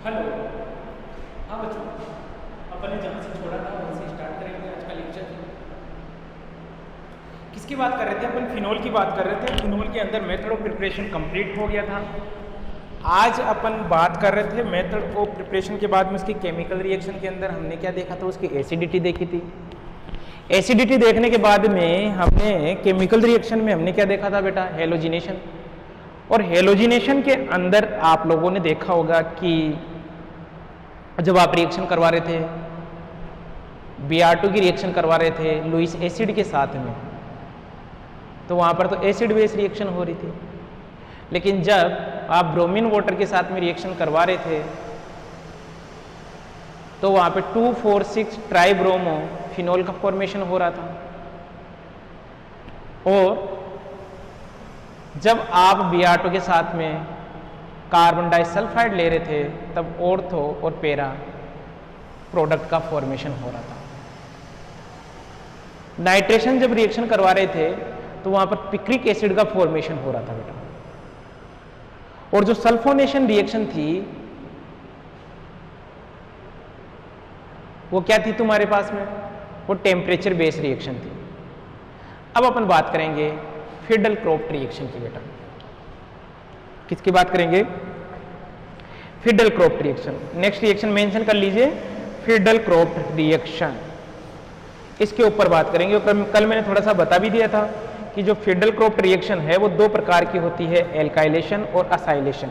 Hello. हाँ बच्चों, अपन ने जहाँ से छोड़ा था वहीं से स्टार्ट करेंगे आज का लेक्चर। किसकी बात कर रहे थे अपन? फिनोल की बात कर रहे थे। फिनोल के अंदर मेथड ऑफ प्रिपरेशन कंप्लीट हो गया था। आज अपन बात कर रहे थे मेथड ऑफ प्रिपरेशन के बाद में उसकी केमिकल रिएक्शन के अंदर हमने क्या देखा था, उसकी एसिडिटी देखी थी। एसिडिटी देखने के बाद में हमने केमिकल रिएक्शन में हमने क्या देखा था बेटा? हेलोजिनेशन। और हेलोजिनेशन के अंदर आप लोगों ने देखा होगा कि जब आप रिएक्शन करवा रहे थे, Br2 की रिएक्शन करवा रहे थे लुईस एसिड के साथ में, तो वहां पर तो एसिड बेस रिएक्शन हो रही थी। लेकिन जब आप ब्रोमीन वाटर के साथ में रिएक्शन करवा रहे थे तो वहां पे 2,4,6 ट्राइब्रोमो फिनोल का फॉर्मेशन हो रहा था। और जब आप Br2 के साथ में कार्बन डाइसल्फाइड ले रहे थे तब ऑर्थो और पेरा प्रोडक्ट का फॉर्मेशन हो रहा था। नाइट्रेशन जब रिएक्शन करवा रहे थे तो वहां पर पिक्रिक एसिड का फॉर्मेशन हो रहा था बेटा। और जो सल्फोनेशन रिएक्शन थी वो क्या थी तुम्हारे पास में? वो टेम्परेचर बेस्ड रिएक्शन थी। अब अपन बात करेंगे फिडल-क्रोफ्ट रिएक्शन की बेटा। किसकी बात करेंगे? फिडल-क्रोफ्ट रिएक्शन। नेक्स्ट रिएक्शन मेंशन कर लीजिए, फिडल-क्रोफ्ट रिएक्शन। इसके ऊपर बात करेंगे। कल मैंने थोड़ा सा बता भी दिया था कि जो फिडल-क्रोफ्ट रिएक्शन है वो दो प्रकार की होती है, एल्काइलेशन और असाइलेशन।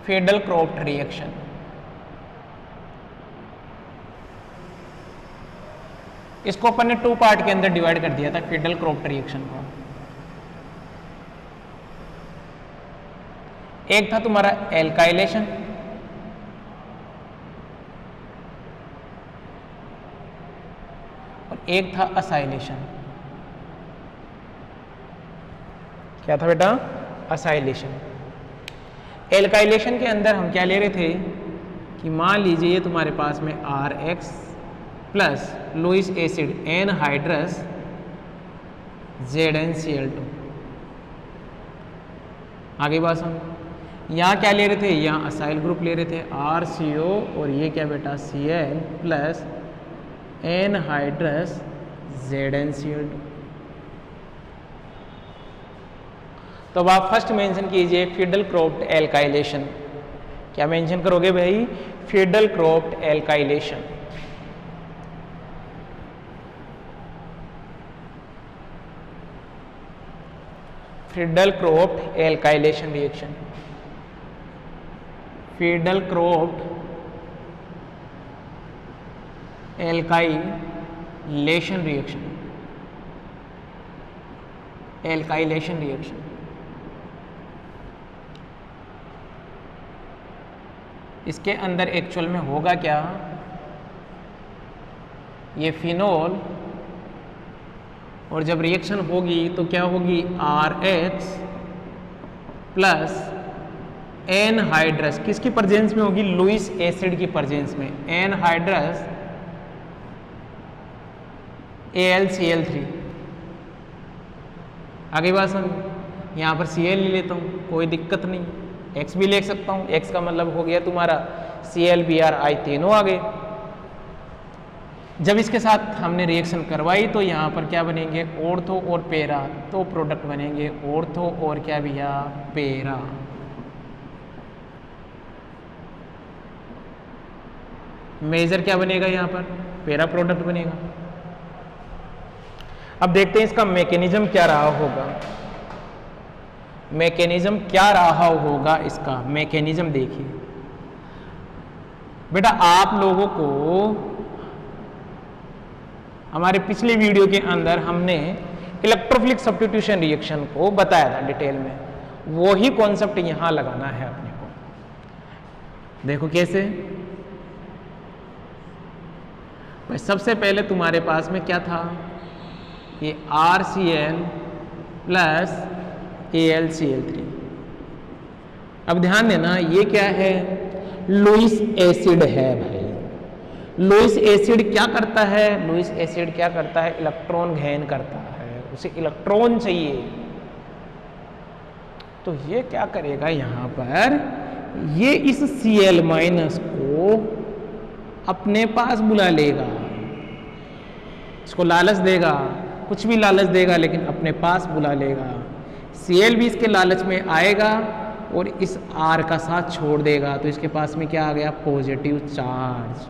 फिडल-क्रोफ्ट रिएक्शन। इसको अपन ने 2 पार्ट के अंदर डिवाइड कर दिया था फिडल-क्रोफ्ट रिएक्शन को। एक था तुम्हारा एल्काइलेशन और एक था असाइलेशन। क्या था बेटा? असाइलेशन। एल्काइलेशन के अंदर हम क्या ले रहे थे कि मान लीजिए ये तुम्हारे पास में RX plus Lewis acid anhydrous ZnCl2। आगे बात समझ। यहाँ क्या ले रहे थे? यहाँ असाइल ग्रुप ले रहे थे RCO और ये क्या बेटा? Cl plus anhydrous ZnCl2। तो अब आप फर्स्ट मेंशन कीजिए फिडल-क्रोफ्ट एल्काइलेशन। क्या मेंशन करोगे भाई? Friedel Crafts alkylation. Friedel Crafts alkylation reaction. Friedel Crafts alkylation reaction. Alkylation reaction. इसके अंदर एक्चुअल में होगा क्या? ये फिनोल और जब रिएक्शन होगी तो क्या होगी? RH प्लस एनहाइड्रस किसकी प्रेजेंस में होगी? लुईस एसिड की प्रेजेंस में। Anhydrous AlCl3। आगे बात समझ। यहाँ पर Cl ले लेता हूँ, कोई दिक्कत नहीं। X भी ले सकता हूँ। X का मतलब हो गया तुम्हारा Cl-Br तीनों आ गए। जब इसके साथ हमने रिएक्शन करवाई तो यहाँ पर क्या बनेंगे? ऑर्थो और पेरा। तो प्रोडक्ट बनेंगे ऑर्थो और क्या भैया? पेरा। मेजर क्या बनेगा? यहाँ पर पेरा प्रोडक्ट बनेगा। अब देखते हैं इसका मैकेनिज्म क्या रहा होगा। मैकेनिज्म क्या रहा होगा? इसका मैकेनिज्म देखिए बेटा। आप लोगों को हमारे पिछले वीडियो के अंदर हमने इलेक्ट्रोफिलिक सब्स्टिट्यूशन रिएक्शन को बताया था डिटेल में। वो ही कॉन्सेप्ट यहां लगाना है अपने को। देखो कैसे। भाई सबसे पहले तुम्हारे पास में क्या था? ये RCl प्लस AlCl3। अब ध्यान देना, ये क्या है? लुईस एसिड है भाई। लुईस एसिड क्या करता है? लुईस एसिड क्या करता है? इलेक्ट्रॉन घेन करता है, उसे इलेक्ट्रॉन चाहिए। तो ये क्या करेगा यहां पर, ये इस Cl- को अपने पास बुला लेगा, इसको लालच देगा, कुछ भी लालच देगा लेकिन अपने पास बुला लेगा। Cl भी इसके लालच में आएगा और इस R का साथ छोड़ देगा, तो इसके पास में क्या आ गया? Positive charge.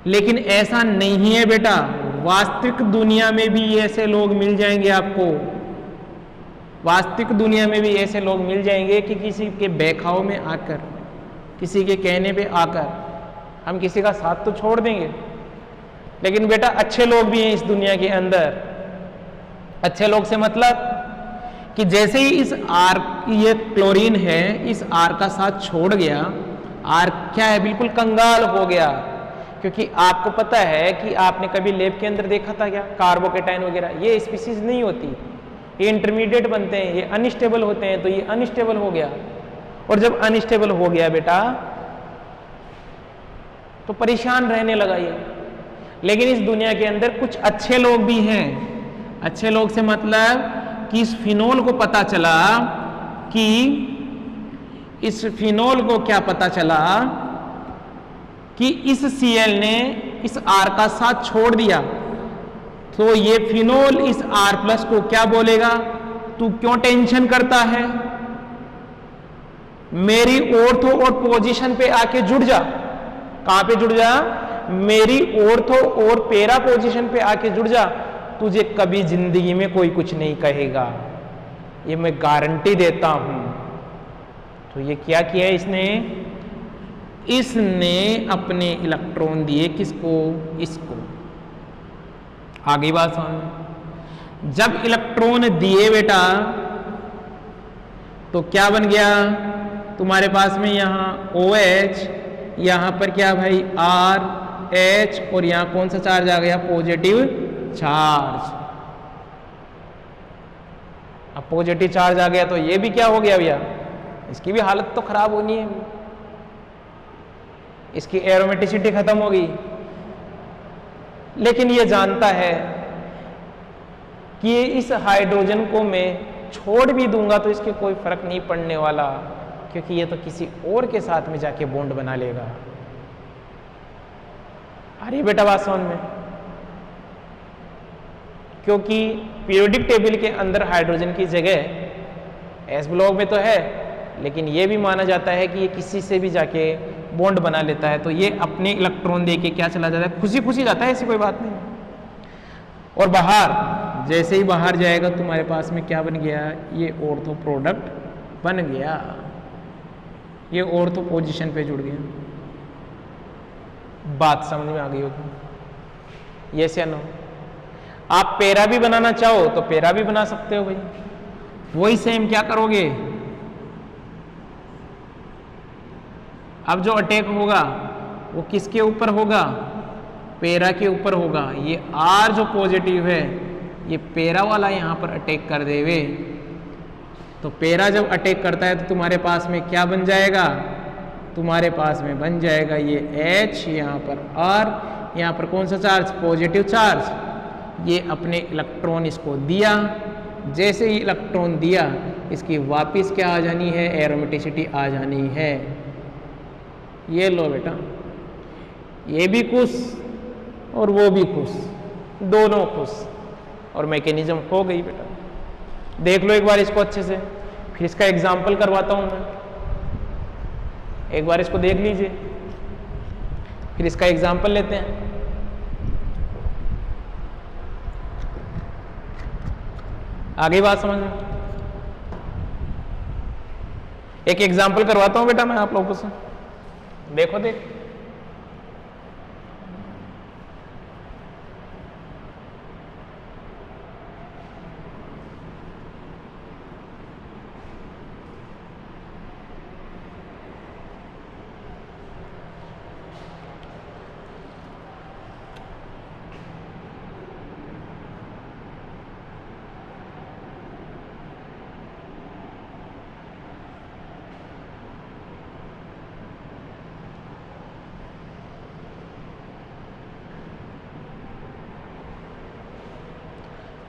लेकिन ऐसा नहीं है बेटा, वास्तविक दुनिया में भी ऐसे लोग मिल जाएंगे आपको। वास्तविक दुनिया में भी ऐसे लोग मिल जाएंगे कि किसी के बहकाव में आकर, किसी के कहने पे आकर हम किसी का साथ तो छोड़ देंगे, लेकिन बेटा अच्छे लोग भी हैं इस दुनिया के अंदर। अच्छे लोग से मतलब कि जैसे ही इस आर, ये क्लोरीन है, इस आर का साथ छोड़ गया, आर क्या है? बिल्कुल कंगाल हो गया। क्योंकि आपको पता है कि आपने कभी लैब के अंदर देखा था क्या? कार्बोकेटाइन वगैरह ये स्पीसीज नहीं होती, ये इंटरमीडिएट बनते हैं, ये अनस्टेबल होते हैं, तो ये अनस्टेबल हो गया। और जब अनस्टेबल हो गया बेटा तो परेशान रहने लगा ये। लेकिन इस दुनिया के अंदर कुछ अच्छे लोग भी हैं। अच्छे लोग से मतलब कि इस फिनोल को पता चला कि इस फिनोल को क्या पता चला कि इस Cl ने इस R का साथ छोड़ दिया, तो ये फिनोल इस R+ को क्या बोलेगा? तू क्यों टेंशन करता है, मेरी ऑर्थो और पोजीशन पे आके जुड़ जा। कहां पे जुड़ जा? मेरी ऑर्थो और पैरा पोजीशन पे आके जुड़ जा, तुझे कभी जिंदगी में कोई कुछ नहीं कहेगा, ये मैं गारंटी देता हूं। तो ये क्या किया इसने? इसने अपने इलेक्ट्रॉन दिए किसको? इसको। आ गई बात समझ? जब इलेक्ट्रॉन दिए बेटा तो क्या बन गया तुम्हारे पास में? यहां OH, यहां पर क्या भाई? RH, और यहां कौन सा चार्ज आ गया? Positive charge. अब पॉजिटिव चार्ज आ गया तो ये भी क्या हो गया भैया? इसकी भी हालत तो खराब होनी है, इसकी एरोमेटिसिटी खत्म होगी। लेकिन ये जानता है कि इस हाइड्रोजन को मैं छोड़ भी दूंगा तो इसके कोई फर्क नहीं पड़ने वाला, क्योंकि ये तो किसी और के साथ में जाके बॉन्ड बना लेगा। अरे बेटा बात समझ में? क्योंकि पीरियोडिक टेबल के अंदर हाइड्रोजन की जगह एस ब्लॉक में तो है, लेकिन ये भी माना जाता है कि ये किसी से भी जाके बॉन्ड बना लेता है, तो ये अपने इलेक्ट्रॉन दे के क्या चला जाता है? खुशी खुशी जाता है, ऐसी कोई बात नहीं। और बाहर जैसे ही बाहर जाएगा तुम्हारे पास में क्या बन गया? ये ऑर्थो प्रोडक्ट बन गया, ये ऑर्थो पोजीशन पे जुड़ गया। बात समझ में आ गई होगी? यस या नो? आप पैरा भी बनाना चाहो तो पैरा भी बना सकते हो भाई। वही सेम क्या करोगे? अब जो अटैक होगा वो किसके ऊपर होगा? पैरा के ऊपर होगा। ये R जो पॉजिटिव है ये पैरा वाला यहां पर अटैक कर देवे, तो पैरा जब अटैक करता है तो तुम्हारे पास में क्या बन जाएगा? तुम्हारे पास में बन जाएगा ये H, यहाँ पर R, यहाँ पर कौन सा चार्ज? Positive charge. ये अपने इलेक्ट्रॉन इसको दिया, जैसे ही इलेक्ट्रॉन दिया इसकी वापिस क्या आ जानी है? एरोमेटिसिटी आ जानी है। ये लो बेटा, ये भी खुश और वो भी खुश, दोनों खुश, और मैकेनिज्म हो गई बेटा। देख लो एक बार इसको अच्छे से, फिर इसका एग्जाम्पल करवाता हूं मैं। एक बार इसको देख लीजिए, फिर इसका एग्जाम्पल लेते हैं। आगे बात समझ में? एक एग्जाम्पल करवाता हूं बेटा मैं आप लोगों से, देखो देख।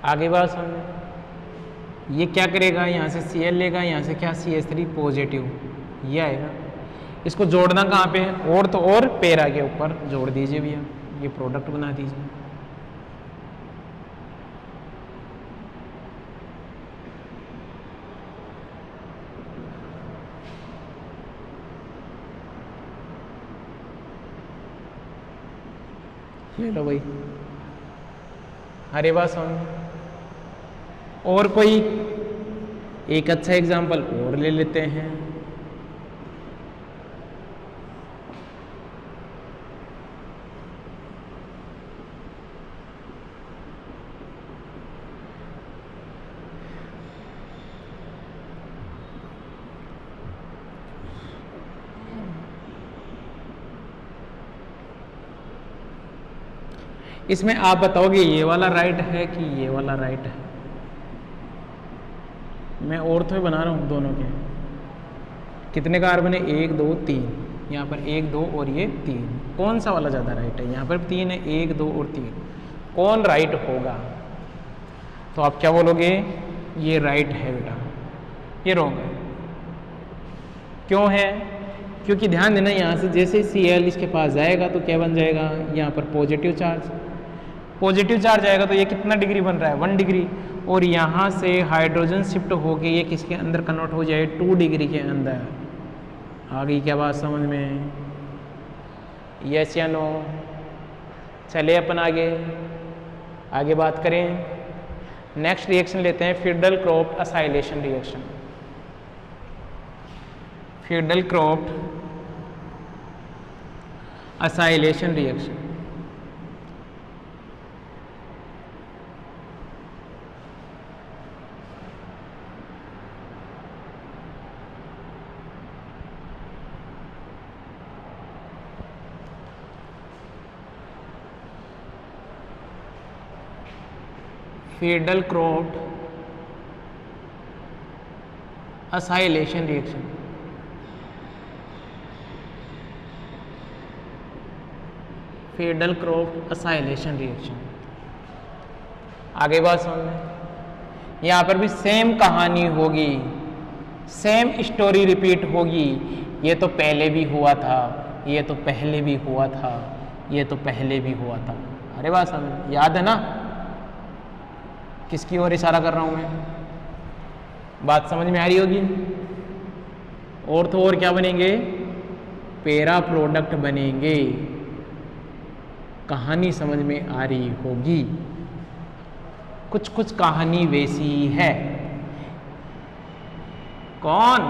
आगे बात समझ। ये क्या करेगा, यहाँ से Cl लेगा, यहाँ से क्या CH3 पॉजिटिव, ये आएगा। इसको जोड़ना कहाँ पे है, और तो और पैरा के ऊपर जोड़ दीजिए भैया, ये प्रोडक्ट बना दीजिए। ले लो भाई, अरे बात समझ। और कोई एक अच्छा एग्जांपल और ले लेते हैं। इसमें आप बताओगे ये वाला राइट है कि ये वाला राइट है। मैं ऑर्थो बना रहा हूँ दोनों के। कितने कार्बन है, 1 2 3, यहाँ पर 1 2 और ये 3, कौन सा वाला ज़्यादा राइट है, यहाँ पर 3 है, 1 2 और 3, कौन राइट होगा। तो आप क्या बोलोगे, ये राइट है बेटा, ये रॉन्ग है। क्यों है, क्योंकि ध्यान देना यहाँ से जैसे Cl इसके पास जाएगा तो क्या बन जाएगा, यहाँ पर पॉजिटिव चार्ज, पॉजिटिव चार्ज आएगा तो ये कितना डिग्री बन रहा है, 1 डिग्री, और यहाँ से हाइड्रोजन शिफ्ट होके ये किसके अंदर कन्वर्ट हो जाए, 2 डिग्री के अंदर। आ गई क्या बात समझ में, यस या नो। चले अपन आगे बात करें। नेक्स्ट रिएक्शन लेते हैं, Friedel Crafts acylation reaction. Friedel Crafts acylation reaction. Friedel Crafts acylation reaction. Friedel Crafts acylation reaction. आगे बात समझ में, यहाँ पर भी सेम कहानी होगी, सेम स्टोरी रिपीट होगी। ये तो पहले भी हुआ था, ये तो पहले भी हुआ था, ये तो पहले भी हुआ था। अरे बात समझ, याद है ना किसकी ओर इशारा कर रहा हूं मैं, बात समझ में आ रही होगी। और तो और क्या बनेंगे, पैरा प्रोडक्ट बनेंगे। कहानी समझ में आ रही होगी, कुछ कुछ कहानी वैसी है। कौन,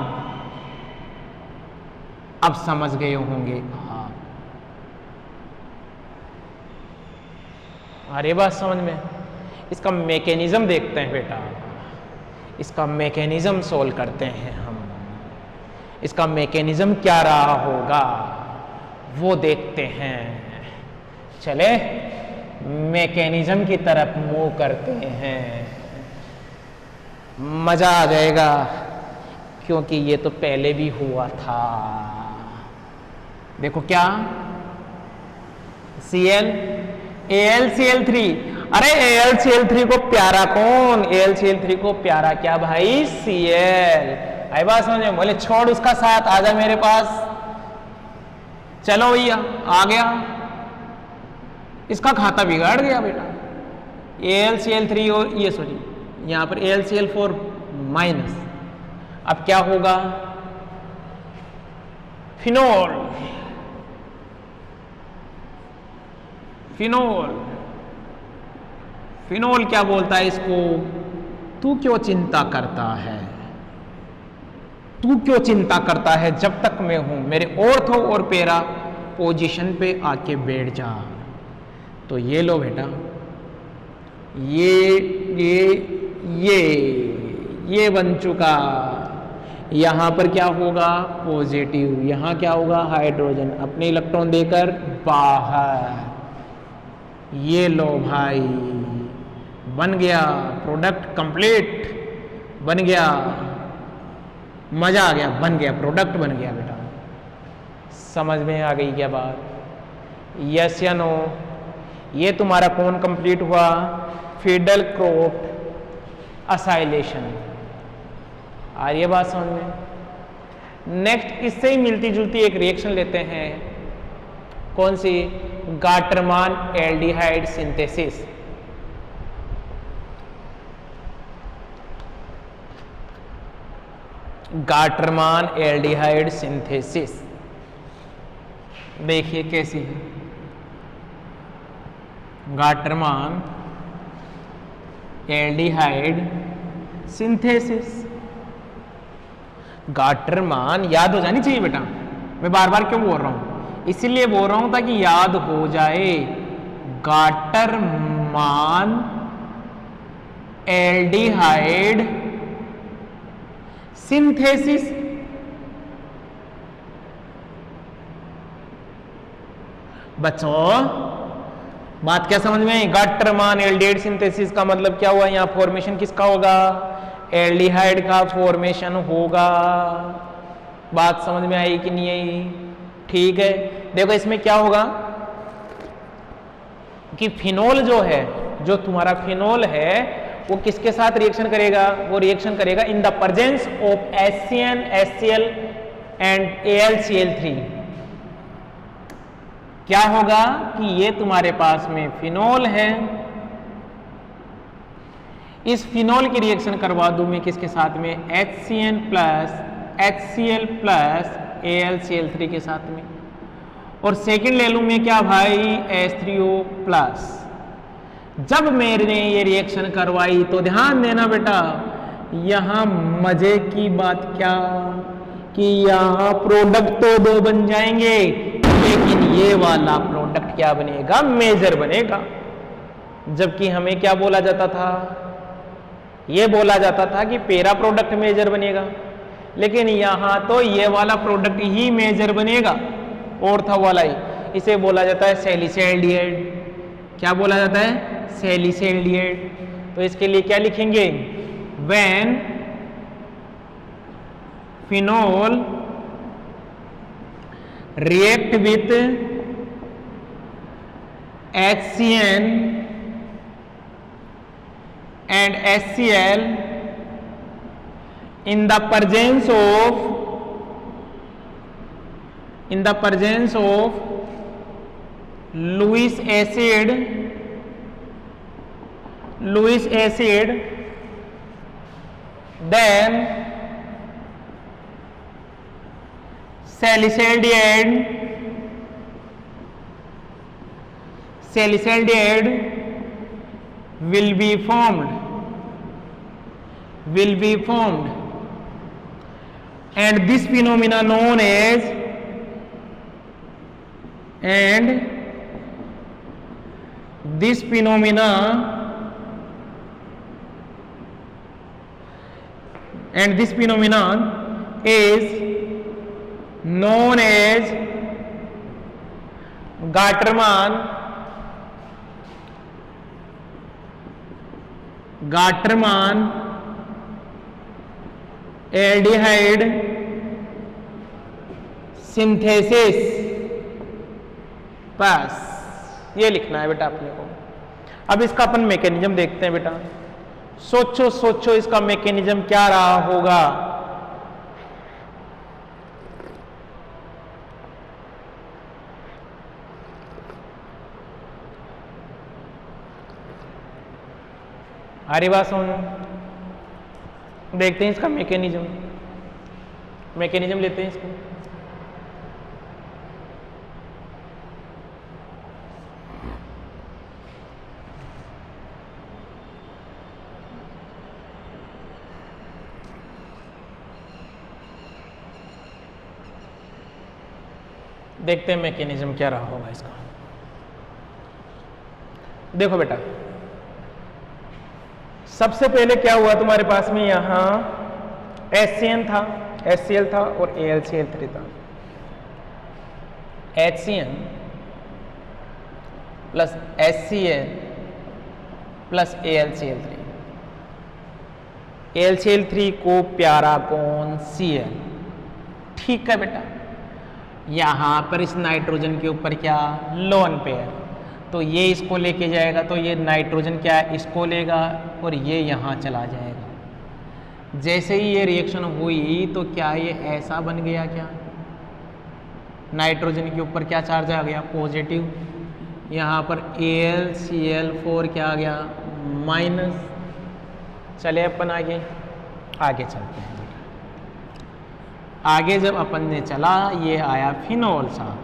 अब समझ गए होंगे आप। अरे बात समझ में, इसका मैकेनिज्म देखते हैं बेटा, इसका मैकेनिज्म सोल्व करते हैं हम। इसका मैकेनिज्म क्या रहा होगा वो देखते हैं। चले मैकेनिज्म की तरफ मूव करते हैं, मजा आ जाएगा, क्योंकि ये तो पहले भी हुआ था। देखो क्या, Cl AlCl3, अरे AlCl3 को प्यारा कौन, AlCl3 को प्यारा क्या भाई, Cl। आई बात समझे, बोले छोड़ उसका साथ, आजा मेरे पास। चलो भैया आ गया, इसका खाता बिगाड़ गया बेटा। AlCl3 और ये सॉरी यहाँ पर AlCl4 माइनस, अब क्या होगा, फिनोल, फिनोल, फिनोल क्या बोलता है इसको, तू क्यों चिंता करता है, तू क्यों चिंता करता है, जब तक मैं हूं, मेरे ऑर्थो और पैरा पोजीशन पे आके बैठ जा। तो ये लो बेटा, ये बन चुका। यहां पर क्या होगा, पॉजिटिव, यहां क्या होगा, हाइड्रोजन अपने इलेक्ट्रॉन देकर बाहर। ये लो भाई, बन गया प्रोडक्ट, कंप्लीट बन गया, मजा आ गया, बन गया प्रोडक्ट, बन गया बेटा। समझ में आ गई क्या बात, यस या नो। ये तुम्हारा कौन कंप्लीट हुआ, फिडल क्रोफ्ट असाइलेशन। आ रही है बात समझ में? नेक्स्ट इससे ही मिलती जुलती एक रिएक्शन लेते हैं, कौन सी? Gattermann aldehyde synthesis. Gattermann aldehyde synthesis देखिए कैसी है। Gattermann aldehyde synthesis. गाटरमान याद हो जानी चाहिए बेटा, मैं बार बार क्यों बोल रहा हूं? इसीलिए बोल रहा हूं ताकि याद हो जाए। Gattermann aldehyde synthesis. बच्चों बात क्या समझ में आई? गाटरमान एल्डिहाइड सिंथेसिस का मतलब क्या हुआ? यहां फॉर्मेशन किसका होगा? एल्डिहाइड का फॉर्मेशन होगा। बात समझ में आई कि नहीं आई? ठीक है, देखो इसमें क्या होगा कि फिनोल जो है, जो तुम्हारा फिनोल है, वो किसके साथ रिएक्शन करेगा? वो रिएक्शन करेगा in the presence of HCN, HCl and AlCl3। क्या होगा कि ये तुम्हारे पास में फिनोल है, इस फिनोल की रिएक्शन करवा दूं मैं किसके साथ में? HCN plus HCl plus AlCl3 के साथ में। और सेकंड ले लूं मैं क्या भाई? H3O plus. जब मैंने ये रिएक्शन करवाई तो ध्यान देना बेटा, यहां मजे की बात क्या कि यहां प्रोडक्ट तो दो बन जाएंगे, लेकिन ये वाला प्रोडक्ट क्या बनेगा? मेजर बनेगा। जबकि हमें क्या बोला जाता था? ये बोला जाता था कि पैरा प्रोडक्ट मेजर बनेगा, लेकिन यहां तो ये वाला प्रोडक्ट ही मेजर बनेगा, और था वाला ही। इसे बोला जाता है सैलिसाइल्डिहाइड। क्या बोला जाता है? सैलिसाइल्डिहाइड। तो इसके लिए क्या लिखेंगे? When phenol react with HCN and HCl in the presence of Lewis acid, then salicylic will be formed, and this phenomena known as is known as Gaterman aldehyde synthesis। बस ये लिखना है बेटा अपने को। अब इसका अपन मैकेनिज्म देखते हैं बेटा। सोचो इसका मैकेनिज्म क्या रहा होगा। हरी बात सुन, देखते हैं इसका मैकेनिज्म लेते हैं इसको। देखते हैं मैकेनिज्म क्या रहा होगा इसका। देखो बेटा, सबसे पहले क्या हुआ तुम्हारे पास में? यहां HCN था, HCl था और AlCl3 था। HCN plus HCl plus AlCl3। AlCl3 को प्यारा कौन? Cl। ठीक है बेटा, यहां पर इस नाइट्रोजन के ऊपर क्या? Lone pair. तो ये इसको लेके जाएगा, तो ये नाइट्रोजन क्या है, इसको लेगा और ये यहाँ चला जाएगा। जैसे ही ये रिएक्शन हुई तो क्या ये ऐसा बन गया, क्या नाइट्रोजन के ऊपर क्या चार्ज आ गया, पॉजिटिव। यहाँ पर AlCl4 क्या आ गया, माइनस। चले अपन आगे चलते हैं। आगे जब अपन ने चला, ये आया फिनोल साहब।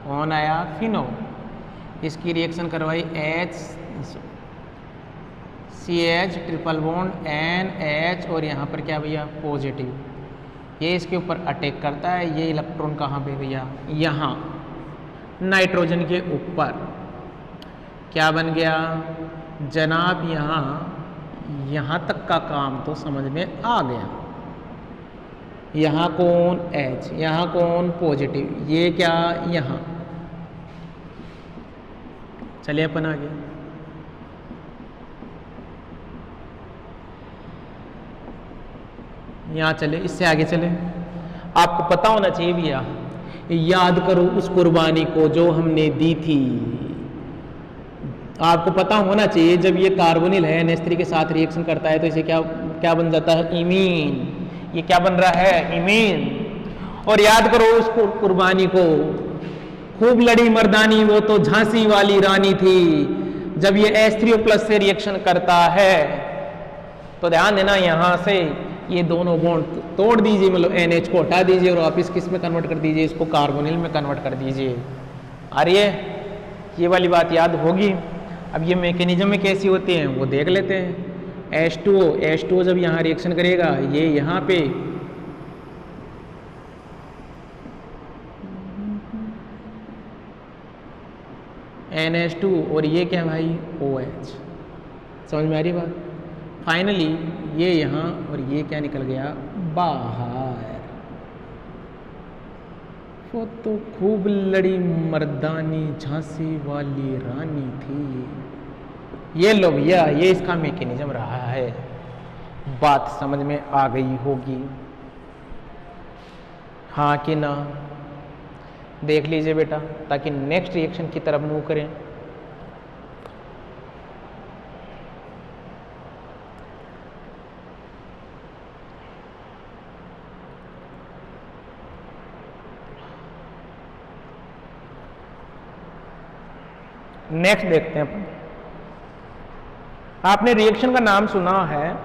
कौन आया, फिनोल। इसकी रिएक्शन करवाई CH ट्रिपल बॉन्ड NH और यहाँ पर क्या भैया, पॉजिटिव। ये इसके ऊपर अटैक करता है। ये इलेक्ट्रॉन कहाँ पे भैया, यहाँ नाइट्रोजन के ऊपर। क्या बन गया जनाब, यहाँ तक का काम तो समझ में आ गया। यहाँ कौन H, यहाँ कौन पॉजिटिव, ये क्या यहाँ। चलिए अपन आगे। यहाँ चले, इससे आगे चले। आपको पता होना चाहिए भैया, याद करो उस कुर्बानी को जो हमने दी थी। आपको पता होना चाहिए, जब ये कार्बोनिल है NH3 के साथ रिएक्शन करता है तो इसे क्या बन जाता है, इमीन। ये क्या बन रहा है, इमीन। और याद करो उस कुर्बानी को, खूब लड़ी मर्दानी वो तो झांसी वाली रानी थी। जब ये H3O+ से रिएक्शन करता है तो ध्यान देना, यहाँ से ये दोनों बॉन्ड तोड़ दीजिए, मतलब NH को हटा दीजिए और वापस किस में कन्वर्ट कर दीजिए, इसको कार्बोनिल में कन्वर्ट कर दीजिए। आ रही है ये वाली बात, याद होगी। अब ये मैकेनिज्म में कैसी होती हैं वो देख लेते हैं। H2O जब यहाँ रिएक्शन करेगा, ये यहाँ पे NH2 और ये क्या भाई, OH। समझ में आ रही बात। फाइनली ये यहाँ और ये क्या निकल गया बाहर। वो तो खूब लड़ी मर्दानी झांसी वाली रानी थी। ये लो भैया, ये इसका मैकेनिज्म रहा है। बात समझ में आ गई होगी, हाँ कि ना। देख लीजिए बेटा, ताकि नेक्स्ट रिएक्शन की तरफ मूव करें। नेक्स्ट देखते हैं अपन। आपने रिएक्शन का नाम सुना है,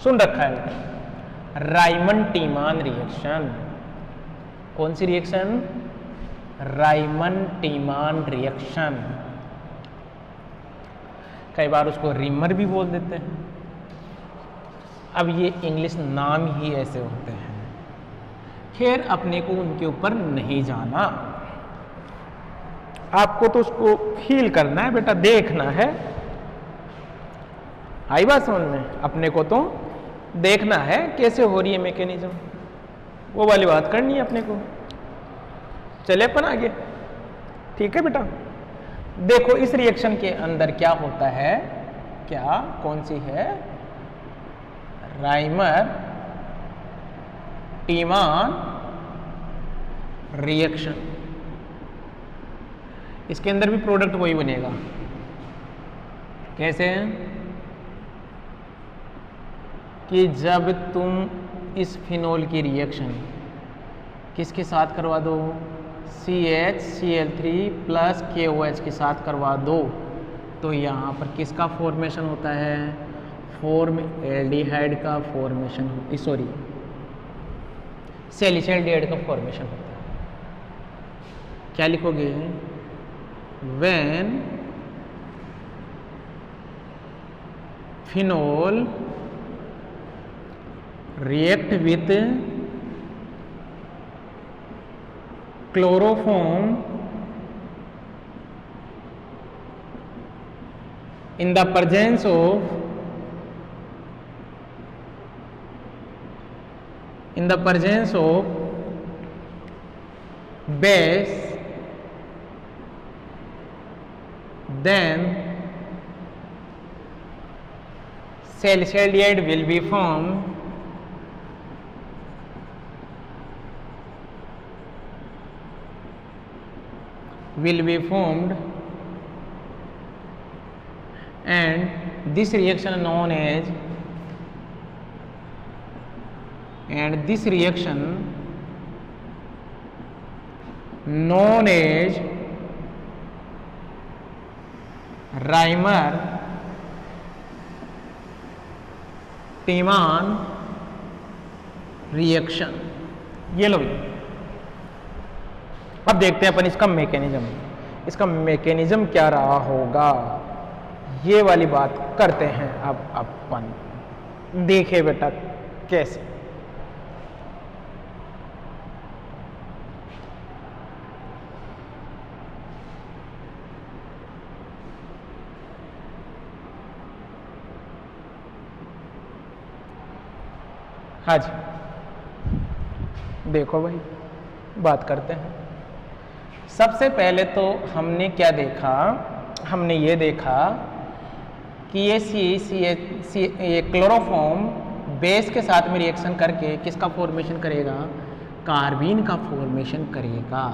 सुन रखा है, राइमंड टीमान रिएक्शन। कौन सी रिएक्शन, राइमंड टीमान रिएक्शन। कई बार उसको रिमर भी बोल देते हैं। अब ये इंग्लिश नाम ही ऐसे होते हैं। खैर अपने को उनके ऊपर नहीं जाना, आपको तो उसको फील करना है बेटा, देखना है। आई बात समझ में, अपने को तो देखना है कैसे हो रही है मैकेनिज्म, वो वाली बात करनी है अपने को। चले अपन आगे, ठीक है बेटा। देखो इस रिएक्शन के अंदर क्या होता है, क्या कौन सी है, राइमर टीमान रिएक्शन। इसके अंदर भी प्रोडक्ट वही बनेगा। कैसे, कि जब तुम इस फिनोल की रिएक्शन किसके साथ करवा दो, CHCl3 प्लस KOH के साथ करवा दो, तो यहाँ पर किसका फॉर्मेशन होता है, एल्डिहाइड का फॉर्मेशन, सॉरी सैलिसाइल्डिहाइड का फॉर्मेशन होता है। क्या लिखोगे, when phenol react with chloroform in the presence of base, then salicyliate will be formed and this reaction known as Reimer-Tiemann reaction. ये लो भैया, अब देखते हैं अपन इसका मैकेनिज्म क्या रहा होगा, ये वाली बात करते हैं। अब अपन देखे बेटा कैसे। हाँ जी, देखो भाई बात करते हैं। सबसे पहले तो हमने क्या देखा, हमने ये देखा कि ये क्लोरोफॉर्म बेस के साथ में रिएक्शन करके किसका फॉर्मेशन करेगा, कार्बीन का फॉर्मेशन करेगा।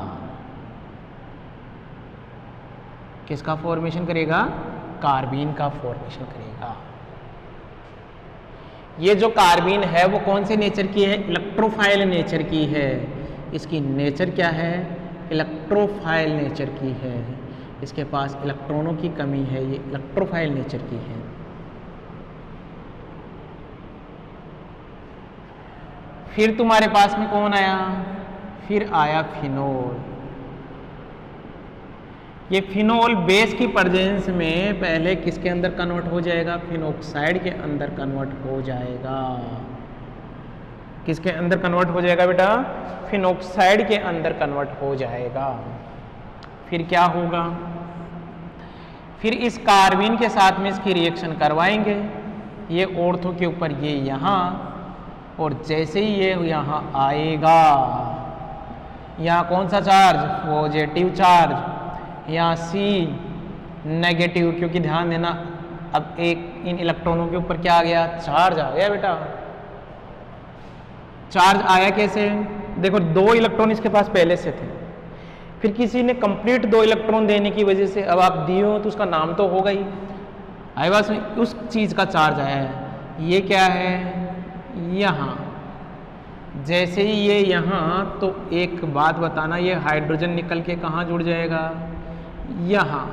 किसका फॉर्मेशन करेगा, कार्बीन का फॉर्मेशन करेगा। ये जो कार्बीन है वो कौन से नेचर की है, इलेक्ट्रोफाइल नेचर की है। इसकी नेचर क्या है, इलेक्ट्रोफाइल नेचर की है। इसके पास इलेक्ट्रॉनों की कमी है, ये इलेक्ट्रोफाइल नेचर की है। फिर तुम्हारे पास में कौन आया, फिर आया फिनोल। ये फिनोल बेस की प्रेजेंस में पहले किसके अंदर कन्वर्ट हो जाएगा, फिनोक्साइड के अंदर कन्वर्ट हो जाएगा। किसके अंदर कन्वर्ट हो जाएगा बेटा, फिनोक्साइड के अंदर कन्वर्ट हो जाएगा। फिर क्या होगा, फिर इस कार्बीन के साथ में इसकी रिएक्शन करवाएंगे। ये ऑर्थो के ऊपर ये यहाँ, और जैसे ही ये यहाँ आएगा, यहाँ कौन सा चार्ज, पॉजिटिव चार्ज, यहाँ सी नेगेटिव, क्योंकि ध्यान देना अब एक इन इलेक्ट्रॉनों के ऊपर क्या आ गया, चार्ज आ गया बेटा। चार्ज आया कैसे, देखो 2 इलेक्ट्रॉन इसके पास पहले से थे, फिर किसी ने कंप्लीट 2 इलेक्ट्रॉन देने की वजह से, अब आप दिए हो तो उसका नाम तो होगा ही, आई बात में उस चीज का चार्ज आया है। ये क्या है, यहाँ जैसे ही ये यहाँ, तो एक बात बताना, ये हाइड्रोजन निकल के कहाँ जुड़ जाएगा, यहाँ।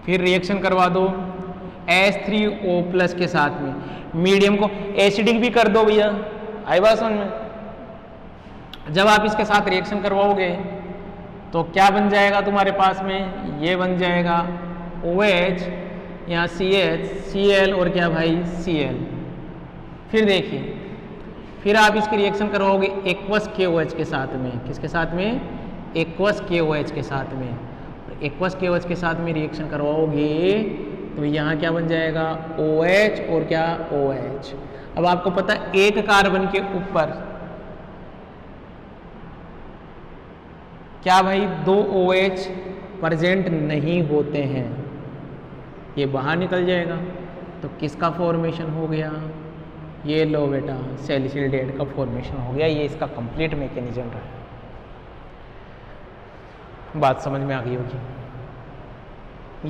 फिर रिएक्शन करवा दो H3O+ के साथ में, मीडियम को एसिडिक भी कर दो भैया, आई बात समझ में। जब आप इसके साथ रिएक्शन करवाओगे तो क्या बन जाएगा तुम्हारे पास में, ये बन जाएगा OH, यहाँ CH, Cl और क्या भाई Cl। फिर देखिए, फिर आप इसकी रिएक्शन करवाओगे एक्वस KOH के साथ में, किसके साथ में, एक्वस KOH के साथ में। एक्वस KOH के साथ में रिएक्शन करवाओगे तो यहाँ क्या बन जाएगा, OH और क्या OH। अब आपको पता है एक कार्बन के ऊपर क्या भाई 2 OH प्रेजेंट नहीं होते हैं, ये बाहर निकल जाएगा। तो किसका फॉर्मेशन हो गया, ये लो बेटा सैलिसिलडेट का फॉर्मेशन हो गया। ये इसका कंप्लीट मैकेनिज्म रहा। बात समझ में आ गई होगी,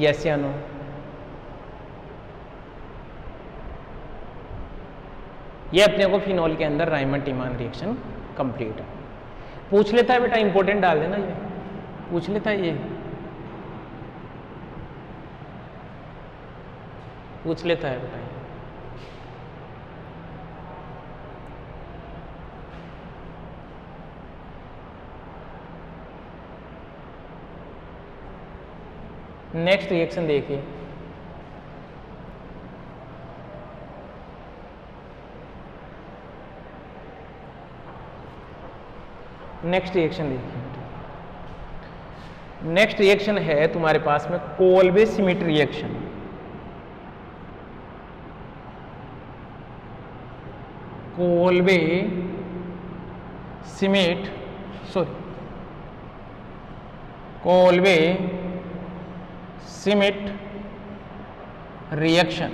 यस या नो। ये अपने को फिनोल के अंदर राइमर-टीमान रिएक्शन कंप्लीट है। पूछ लेता है बेटा, इंपॉर्टेंट डाल देना, ये पूछ लेता है, ये पूछ लेता है बेटा। नेक्स्ट रिएक्शन देखिए, नेक्स्ट रिएक्शन देखिए। नेक्स्ट रिएक्शन है तुम्हारे पास में Kolbe-Schmidt reaction. Kolbe-Schmidt reaction,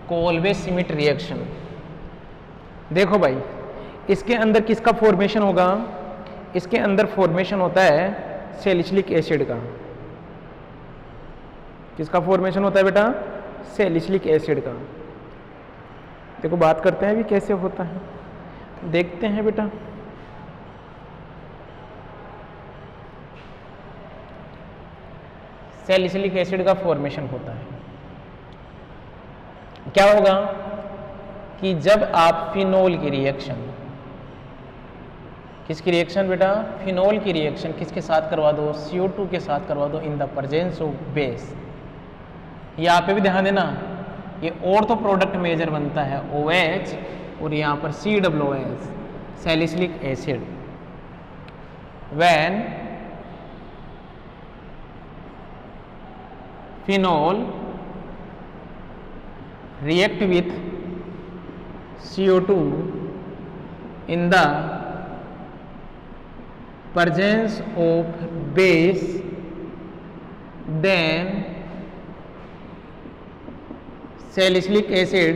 Kolbe-Schmidt reaction. देखो भाई, इसके अंदर किसका फॉर्मेशन होगा, इसके अंदर फॉर्मेशन होता है सैलिसिलिक एसिड का। किसका फॉर्मेशन होता है बेटा? सैलिसिलिक एसिड का। देखो बात करते हैं अभी कैसे होता है, देखते हैं बेटा। सैलिसिलिक एसिड का फॉर्मेशन होता है, क्या होगा कि जब आप फिनोल की रिएक्शन, किसकी रिएक्शन बेटा? फिनोल की रिएक्शन किसके साथ करवा दो? CO2 के साथ करवा दो in the presence of base. यहाँ पे भी ध्यान देना, ये ऑर्थो प्रोडक्ट मेजर बनता है OH और यहाँ पर COOH salicylic acid. When phenol react with CO2 in the presence of base, then salicylic acid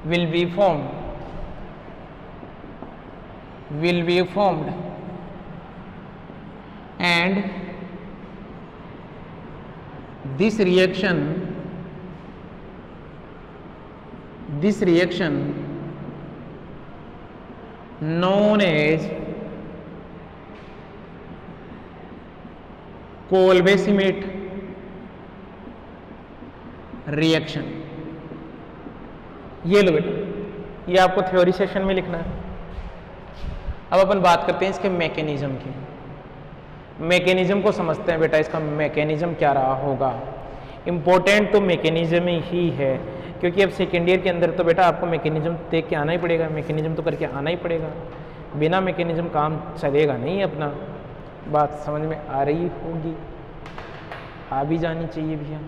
will be formed and this reaction known as Kolbe-Schmitt reaction. ये लो बेटा, ये आपको थ्योरी सेशन में लिखना है। अब अपन बात करते हैं इसके मैकेनिज्म की। मैकेनिज्म को समझते हैं बेटा, इसका मैकेनिज्म क्या रहा होगा। इम्पोर्टेंट तो मैकेनिज्म ही है, क्योंकि अब सेकेंड ईयर के अंदर तो बेटा आपको मैकेनिज्म देख के आना ही पड़ेगा, मैकेनिज्म तो करके आना ही पड़ेगा। बिना मैकेनिज्म काम चलेगा नहीं अपना। बात समझ में आ रही होगी, आ भी जानी चाहिए भैया,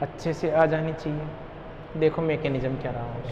अच्छे से आ जानी चाहिए। देखो मैकेनिज्म क्या रहा होगा।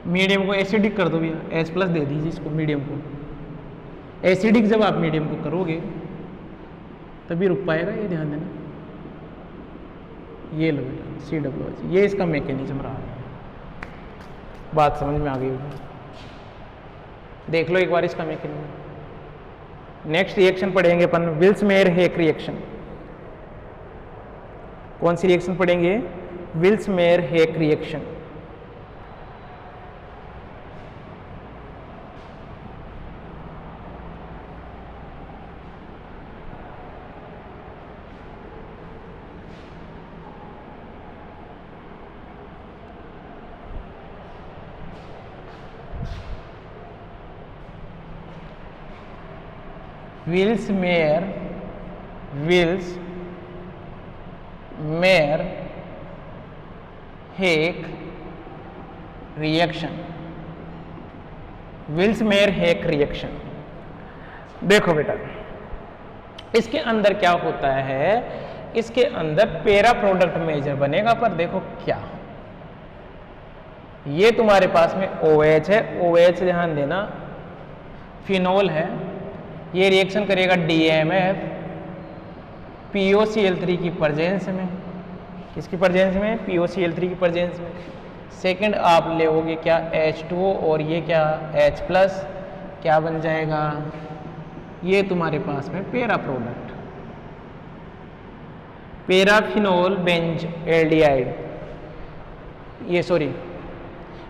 मीडियम को एसिडिक कर दो भैया, H+ दे दीजिए इसको, मीडियम को एसिडिक। जब आप मीडियम को करोगे तभी रुक पाएगा, ये ध्यान देना। ये लो बेटा COOH, ये इसका मैकेनिज्म रहा है। बात समझ में आ गई होगी, देख लो एक बार इसका मैकेनिज्म। नेक्स्ट रिएक्शन पढ़ेंगे अपन विल्स-मेयर-हेक रिएक्शन। कौन सी रिएक्शन पढ़ेंगे? विल्स-मेयर-हेक रिएक्शन। विल्स-मेयर-हेक रिएक्शन। विल्स-मेयर-हेक रिएक्शन देखो बेटा, इसके अंदर क्या होता है? इसके अंदर पैरा प्रोडक्ट मेजर बनेगा। पर देखो क्या, ये तुम्हारे पास में OH है, OH ध्यान देना फिनोल है। ये रिएक्शन करेगा DMF POCl3 की प्रेजेंस में। किसकी प्रेजेंस में? POCl3 की प्रेजेंस में। सेकंड आप लेओगे क्या? H2O, और ये क्या? H+। क्या बन जाएगा? ये तुम्हारे पास में पैरा प्रोडक्ट, पैराफिनोल बेंज एल्डिहाइड, ये sorry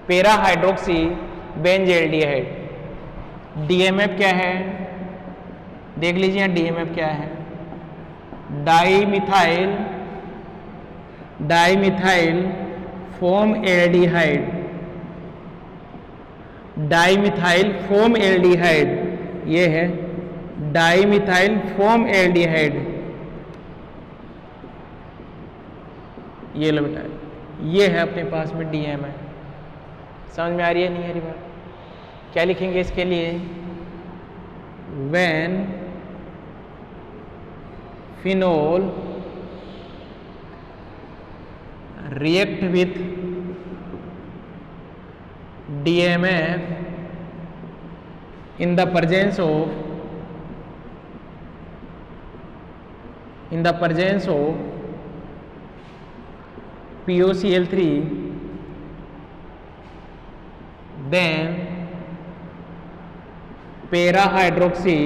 para hydroxy Benz aldehyde. DMF क्या है, देख लीजिए यहाँ डीएमएफ क्या है, dimethyl foam aldehyde, dimethyl foam aldehyde, ये है डाईमिथाइल फोम एल्डिहाइड। ये लो बेटा, ये है अपने पास में डीएमएफ। समझ में आ रही है नहीं आ रही बात? क्या लिखेंगे इसके लिए, when phenol react with DMF in the presence of POCl3, then para-hydroxy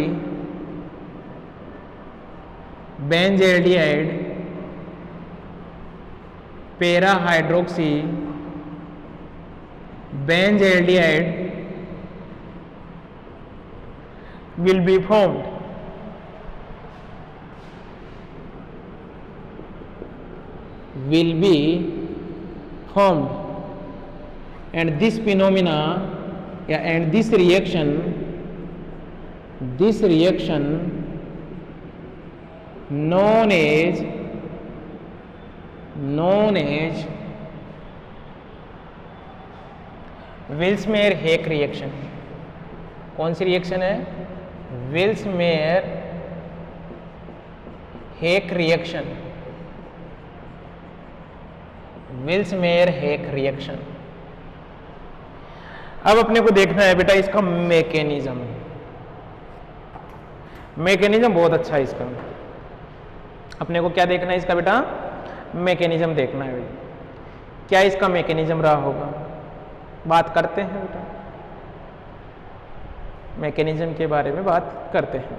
benzaldehyde, para-hydroxy benzaldehyde will be formed. And this phenomena, and this reaction known as Vilsmeier Haack reaction. कौन सी रिएक्शन है, विल्समेयर-हेक रिएक्शन, विल्समेयर-हेक रिएक्शन। अब अपने को देखना है बेटा इसका मैकेनिज्म। मैकेनिज्म बहुत अच्छा है इसका, अपने को क्या देखना है इसका बेटा, मैकेनिज्म देखना है। क्या इसका मैकेनिज्म रहा होगा, बात करते हैं बेटा, मैकेनिज्म के बारे में बात करते हैं।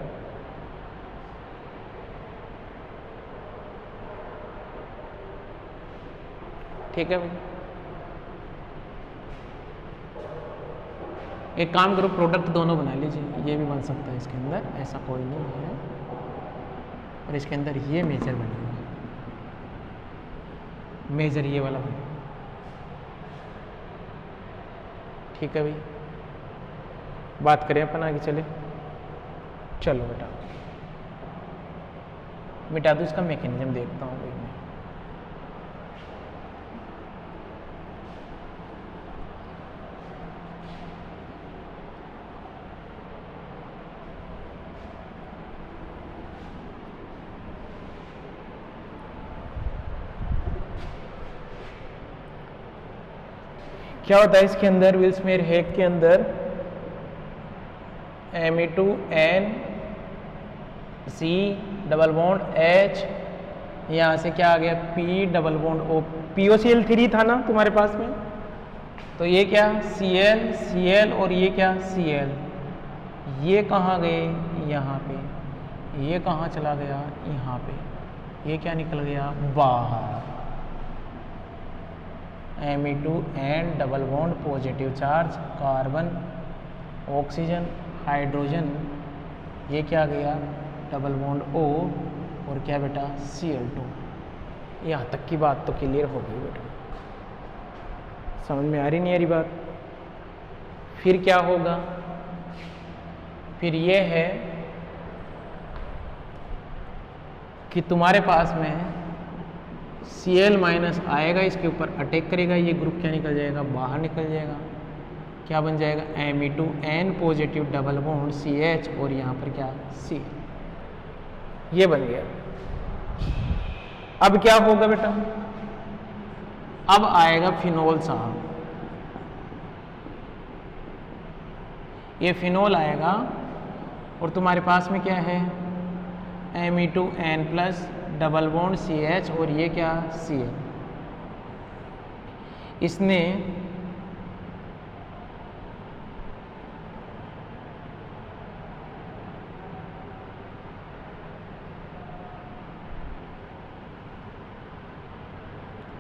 ठीक है भाई, एक काम करो, प्रोडक्ट दोनों बना लीजिए, ये भी बन सकता है इसके अंदर, ऐसा कोई नहीं है, और इसके अंदर ये मेजर बनेगा, मेजर ये वाला बनेगा। ठीक है भाई, बात करें अपन आगे चले। चलो बेटा मिटा दो इसका मैकेनिज्म, देखता हूँ भाई मैं। क्या होता है इसके अंदर, विल्समेयर-हेक के अंदर Me2NC डबल बॉन्ड H, यहाँ से क्या आ गया P double bond O, POCl3 था ना तुम्हारे पास में, तो ये क्या Cl और ये क्या Cl, ये कहाँ गए यहाँ पे, ये कहाँ चला गया यहाँ पे, ये क्या निकल गया बाहर। Me2N double bond positive charge, carbon oxygen hydrogen, ये क्या गया डबल बॉन्ड O, और क्या बेटा Cl2। यहाँ तक की बात तो क्लियर हो गई बेटा, समझ में आ रही नहीं आ रही बात? फिर क्या होगा, फिर ये है कि तुम्हारे पास में Cl माइनस आएगा, इसके ऊपर अटैक करेगा, ये ग्रुप क्या निकल जाएगा, बाहर निकल जाएगा। क्या बन जाएगा Me2N positive double bond CH, और यहाँ पर क्या C, ये बन गया। अब क्या होगा बेटा, अब आएगा फिनोल साहब, ये फिनोल आएगा, और तुम्हारे पास में क्या है Me2N plus double bond CH, और ये क्या Cl। इसने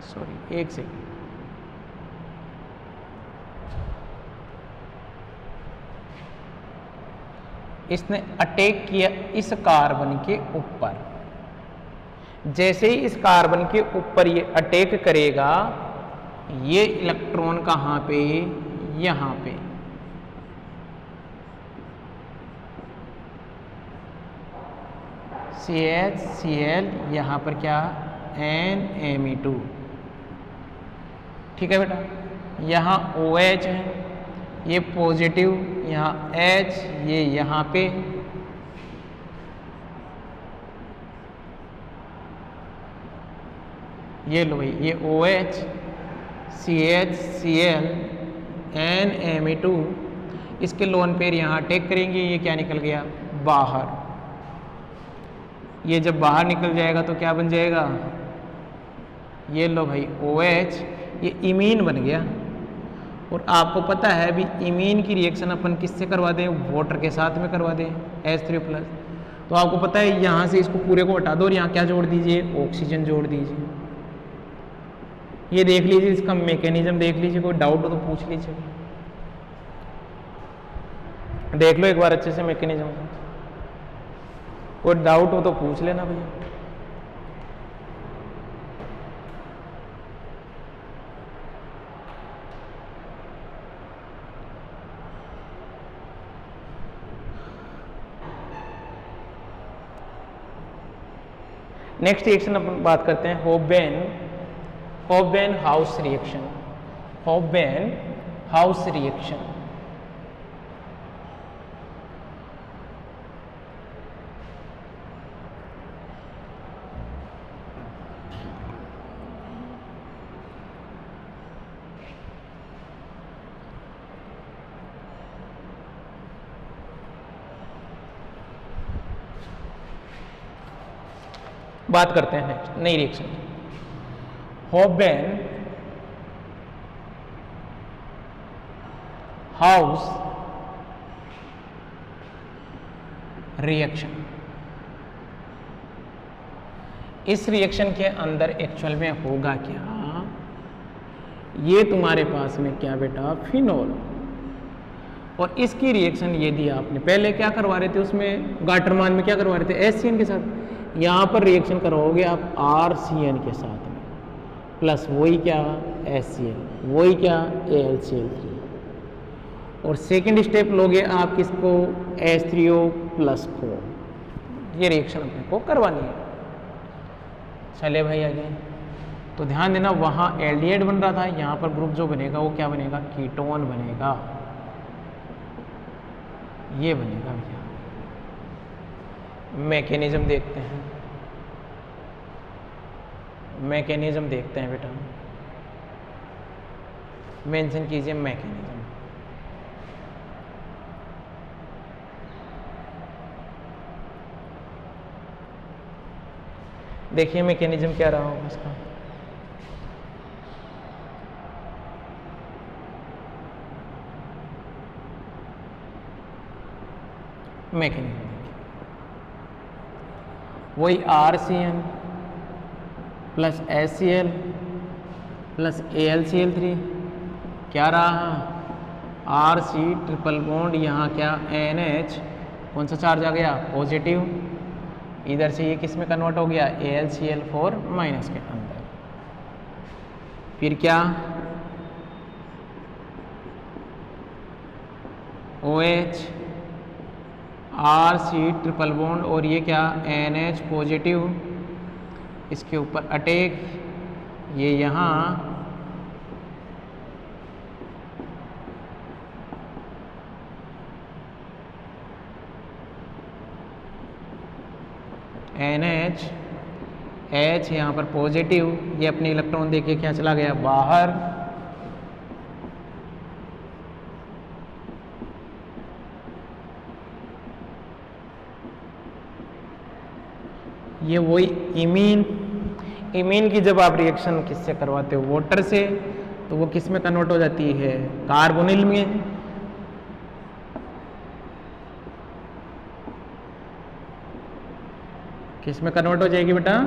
सॉरी एक सेकेंड, इसने अटैक किया इस कार्बन के ऊपर। जैसे ही इस कार्बन के ऊपर ये अटैक करेगा, ये इलेक्ट्रॉन कहाँ पे, यहाँ पे। CH यहाँ पर क्या, NMe2, ठीक है बेटा। यहाँ OH है, ये पॉजिटिव, यहाँ H, ये यहाँ पे, ये लो भाई, ये OH, CH, Cl, NMe2, इसके लोन पेयर यहाँ अटैक करेंगे, ये क्या निकल गया बाहर। ये जब बाहर निकल जाएगा तो क्या बन जाएगा, ये लो भाई OH, ये इमीन बन गया। और आपको पता है अभी इमीन की रिएक्शन अपन किससे करवा दें, वाटर के साथ में करवा दें, H3+। तो आपको पता है यहाँ से इसको पूरे को हटा दो और यहाँ क्या जोड़ दीजिए, ऑक्सीजन जोड़ दीजिए। ये देख लीजिए, इसका मैकेनिज्म देख लीजिए, कोई डाउट हो तो पूछ लीजिए, देख लो एक बार अच्छे से मैकेनिज्म। कोई डाउट हो तो पूछ लेना भैया। नेक्स्ट रिएक्शन अपन बात करते हैं हॉबबेन हाउस रिएक्शन। हॉबबेन हाउस रिएक्शन बात करते हैं नेक्स्ट नई रिएक्शन, हॉबबेन हाउस रिएक्शन। इस रिएक्शन के अंदर एक्चुअल में होगा क्या, ये तुम्हारे पास में क्या बेटा, फिनोल। और इसकी रिएक्शन ये दी आपने, पहले क्या करवा रहे थे उसमें, गाटरमान में क्या करवा रहे थे, HCN के साथ। यहाँ पर रिएक्शन करवाओगे आप RCN के साथ में, प्लस वही क्या HCl, वही क्या AlCl3। और सेकंड स्टेप लोगे आप किसको, H3O+4। ये रिएक्शन अपने को करवानी है। चले भाई आगे, तो ध्यान देना वहाँ एल्डिहाइड बन रहा था, यहाँ पर ग्रुप जो बनेगा वो क्या बनेगा, कीटोन बनेगा, ये बनेगा भैया। मैकेनिज्म देखते हैं, मैकेनिज्म देखते हैं बेटा, मेंशन कीजिए मैकेनिज्म। देखिए मैकेनिज्म क्या रहा होगा इसका, मैकेनिज्म वही RCN plus HCl plus AlCl3 क्या रहा, RC ट्रिपल बॉन्ड, यहाँ क्या NH, कौन सा चार्ज आ गया, पॉजिटिव। इधर से ये किस में कन्वर्ट हो गया, AlCl4- के अंदर। फिर क्या, OH RC ट्रिपल बॉन्ड और ये क्या NH पॉजिटिव, इसके ऊपर अटैक, ये यहाँ NH H यहाँ पर पॉजिटिव, ये अपने इलेक्ट्रॉन देके क्या चला गया बाहर। ये वही इमीन की जब आप रिएक्शन किससे करवाते हो, वाटर से, तो वो किस में कन्वर्ट हो जाती है, कार्बोनिल में। किस में कन्वर्ट हो जाएगी बेटा,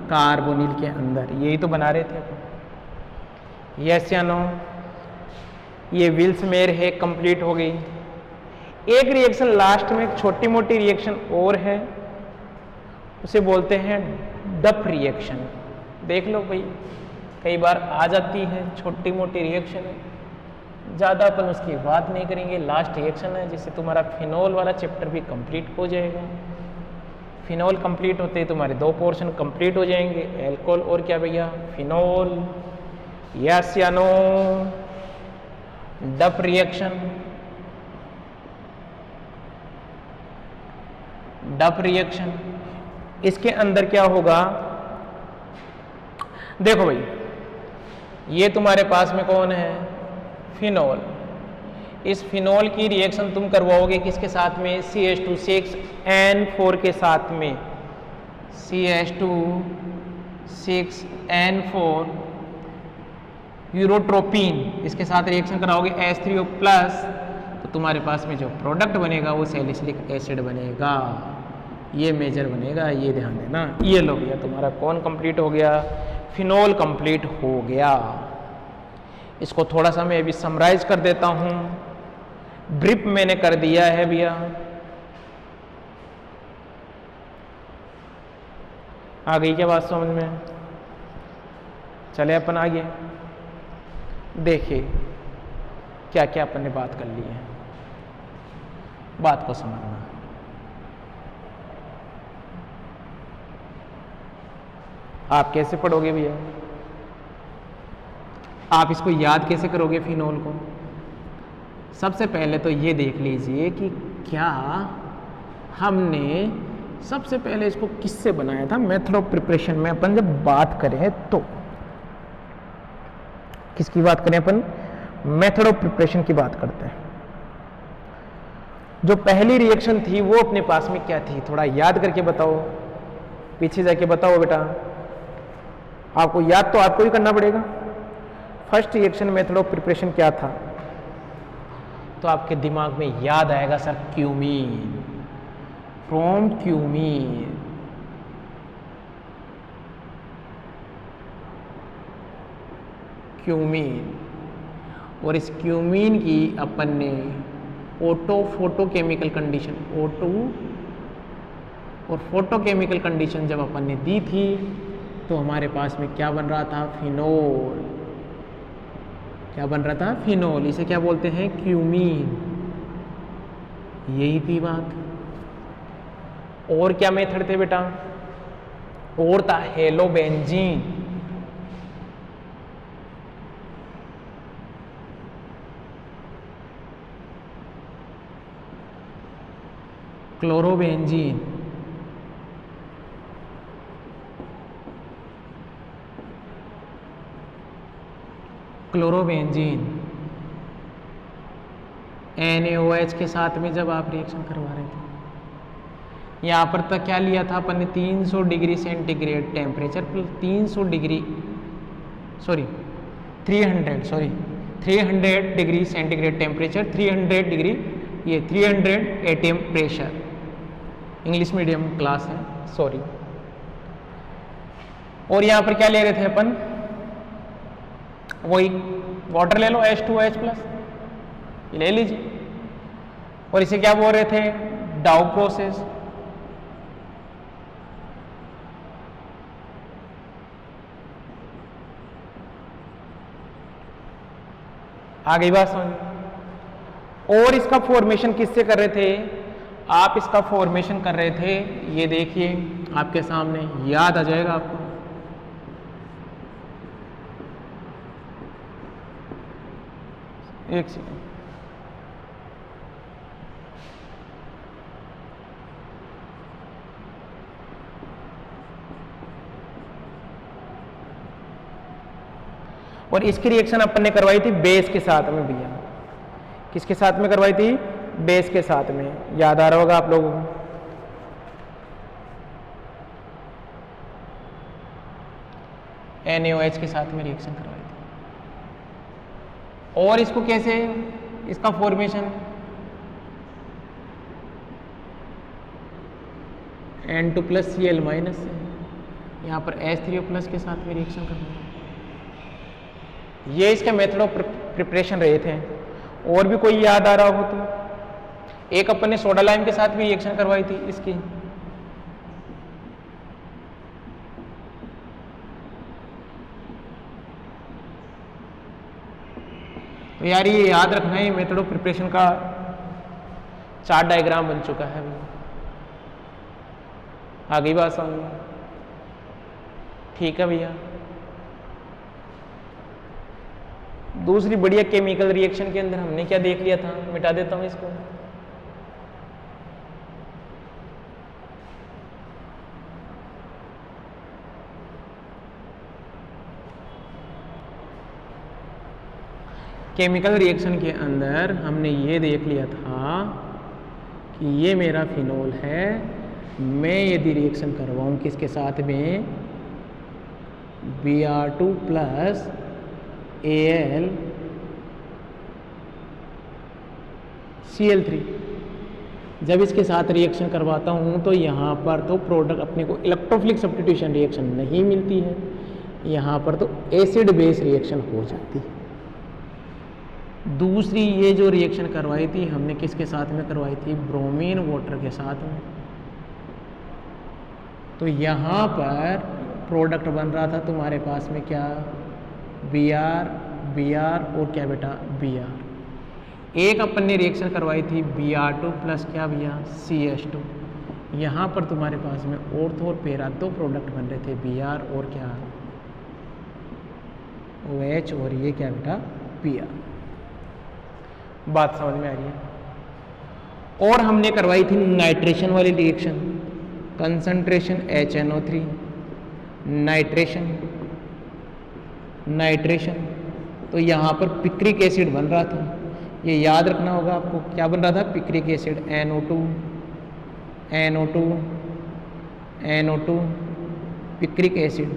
कार्बोनिल के अंदर। यही तो बना रहे थे, यस या नो। ये विल्स मेयर है, कंप्लीट हो गई। एक रिएक्शन लास्ट में एक छोटी मोटी रिएक्शन और है, उसे बोलते हैं डप रिएक्शन। देख लो भाई, कई बार आ जाती है, छोटी मोटी रिएक्शन है, ज़्यादा अपन उसकी बात नहीं करेंगे। लास्ट रिएक्शन है जिससे तुम्हारा फिनोल वाला चैप्टर भी कंप्लीट हो जाएगा। फिनोल कंप्लीट होते ही तुम्हारे 2 पोर्शन कंप्लीट हो जाएंगे, एल्कोहल और क्या भैया, फिनोल। यस या नो? डप रिएक्शन, डप रिएक्शन, इसके अंदर क्या होगा? देखो भाई, ये तुम्हारे पास में कौन है? फिनोल। इस फिनोल की रिएक्शन तुम करवाओगे किसके साथ में? CH2 6N4 के साथ में। CH2 6N4 यूरोट्रोपिन, इसके साथ रिएक्शन कराओगे H3O प्लस, तो तुम्हारे पास में जो प्रोडक्ट बनेगा वो सैलिसिलिक एसिड बनेगा। ये मेजर बनेगा, ये ध्यान देना। ये लो भैया, तुम्हारा कौन कंप्लीट हो गया? फिनोल कंप्लीट हो गया। इसको थोड़ा सा मैं अभी समराइज कर देता हूं। ड्रिप मैंने कर दिया है भैया, आ गई क्या बात समझ में? चले अपन आगे, देखिए क्या क्या अपन ने बात कर ली है, बात को समझना। आप कैसे पढ़ोगे भैया? आप इसको याद कैसे करोगे फिनोल को? सबसे पहले तो ये देख लीजिए कि क्या हमने सबसे पहले इसको किससे बनाया था। मेथड ऑफ प्रिपरेशन में अपन जब बात करें तो किसकी बात करें? अपन मेथड ऑफ प्रिपरेशन की बात करते हैं। जो पहली रिएक्शन थी वो अपने पास में क्या थी? थोड़ा याद करके बताओ, पीछे जाके बताओ बेटा। आपको याद तो आपको ही करना पड़ेगा। First reaction method of preparation क्या था? तो आपके दिमाग में याद आएगा sir, cumene, from cumene. Cumene, और इस क्यूमीन की अपन ने ऑटो फोटोकेमिकल कंडीशन, O2 और फोटोकेमिकल कंडीशन जब अपन ने दी थी तो हमारे पास में क्या बन रहा था? फिनोल। क्या बन रहा था? फिनोल। इसे क्या बोलते हैं? क्यूमीन। यही थी बात। और क्या मेथड थे बेटा? और था हेलोबेंजीन। क्लोरोबेंजीन, क्लोरोबेंजीन, NaOH के साथ में जब आप रिएक्शन करवा रहे थे, यहाँ पर तक क्या लिया था अपन ने? 300 degree centigrade temperature, 300 degree 300 degree centigrade temperature, 300 degree, ये 300 ATM pressure. English medium class है, सॉरी। और यहाँ पर क्या ले रहे थे अपन? वही वाटर ले लो, H2OH प्लस, ले लीजिए। और इसे क्या बोल रहे थे? डाउ प्रोसेस। आ गई बात समझ? और इसका फॉर्मेशन किससे कर रहे थे? आप इसका फॉर्मेशन कर रहे थे, ये देखिए आपके सामने, याद आ जाएगा आपको। एक सेकंड, और इसकी रिएक्शन अपन ने करवाई थी बेस के साथ में भैया। किसके साथ में करवाई थी? बेस के साथ में। याद आ रहा होगा आप लोगों को। NaOH के साथ में रिएक्शन करवाई थी। और इसको कैसे, इसका formation N2 plus Cl minus है, यहाँ पर H3O प्लस के साथ में रिएक्शन करना है। ये इसके मेथड ऑफ प्रिपरेशन रहे थे। और भी कोई याद आ रहा हो तो? एक अपन ने सोडा लाइम के साथ भी रिएक्शन करवाई थी इसकी। तो यार ये याद रखना है, मेथड ऑफ प्रिपरेशन का चार्ट डायग्राम बन चुका है। आगे बात समझ में? ठीक है भैया। दूसरी बढ़िया केमिकल रिएक्शन के अंदर हमने क्या देख लिया था, मिटा देता हूं इसको। केमिकल रिएक्शन के अंदर हमने ये देख लिया था कि ये मेरा फिनोल है, मैं यदि रिएक्शन करवाऊं किसके साथ में, Br2 प्लस Al Cl3, जब इसके साथ रिएक्शन करवाता हूं तो यहाँ पर तो प्रोडक्ट अपने को इलेक्ट्रोफिलिक सब्स्टिट्यूशन रिएक्शन नहीं मिलती है, यहाँ पर तो एसिड बेस रिएक्शन हो जाती है। दूसरी ये जो रिएक्शन करवाई थी हमने किसके साथ में करवाई थी, ब्रोमीन वाटर के साथ में। तो यहाँ पर प्रोडक्ट बन रहा था तुम्हारे पास में क्या, Br और क्या बेटा, Br। एक अपन ने रिएक्शन करवाई थी Br2 प्लस क्या भैया, CH2। यहाँ पर तुम्हारे पास में ऑर्थो और पैरा दो प्रोडक्ट बन रहे थे, Br और क्या, OH, और ये क्या बेटा, Br। बात समझ में आ रही है? और हमने करवाई थी नाइट्रेशन वाली रिएक्शन, कंसंट्रेशन HNO3, नाइट्रेशन। तो यहाँ पर पिक्रिक एसिड बन रहा था, ये याद रखना होगा आपको, क्या बन रहा था, picric acid, NO2 picric acid.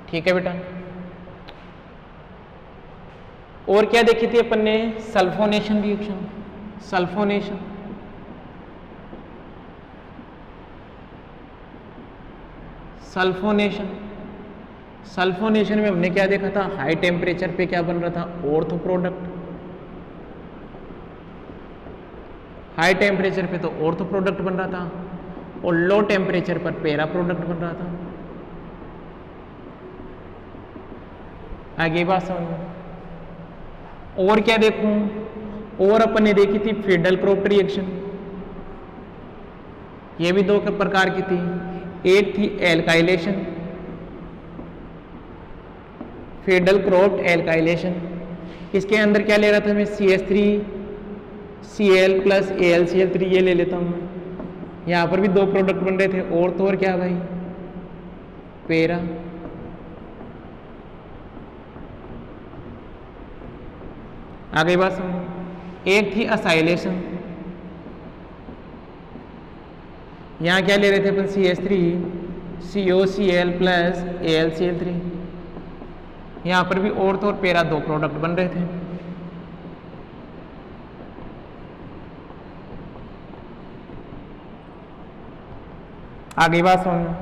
ठीक है बेटा। और क्या देखी थी अपन ने, सल्फोनेशन रिएक्शन, सल्फोनेशन में हमने क्या देखा था, हाई टेम्परेचर पे क्या बन रहा था, ऑर्थो प्रोडक्ट। हाई टेम्परेचर पे तो ऑर्थो प्रोडक्ट बन रहा था, और लो टेम्परेचर पर पैरा प्रोडक्ट बन रहा था। आगे बात समझ में? और क्या देखूं, और अपन ने देखी थी फेडल क्रॉफ्ट रिएक्शन, ये भी दो प्रकार की थी। एक थी एल्काइलेशन, फेडल क्रॉफ्ट एल्काइलेशन, इसके अंदर क्या ले रहा था मैं, CH3Cl प्लस AlCl3, ये ले लेता हूं मैं। यहां पर भी दो प्रोडक्ट बन रहे थे, और तो और क्या भाई, पैरा। आगे बात समझ। एक थी असाइलेशन, यहां क्या ले रहे थे अपन, CH3COCl प्लस AlCl3। यहां पर भी और तो और पैरा दो प्रोडक्ट बन रहे थे। आगे बात समझ।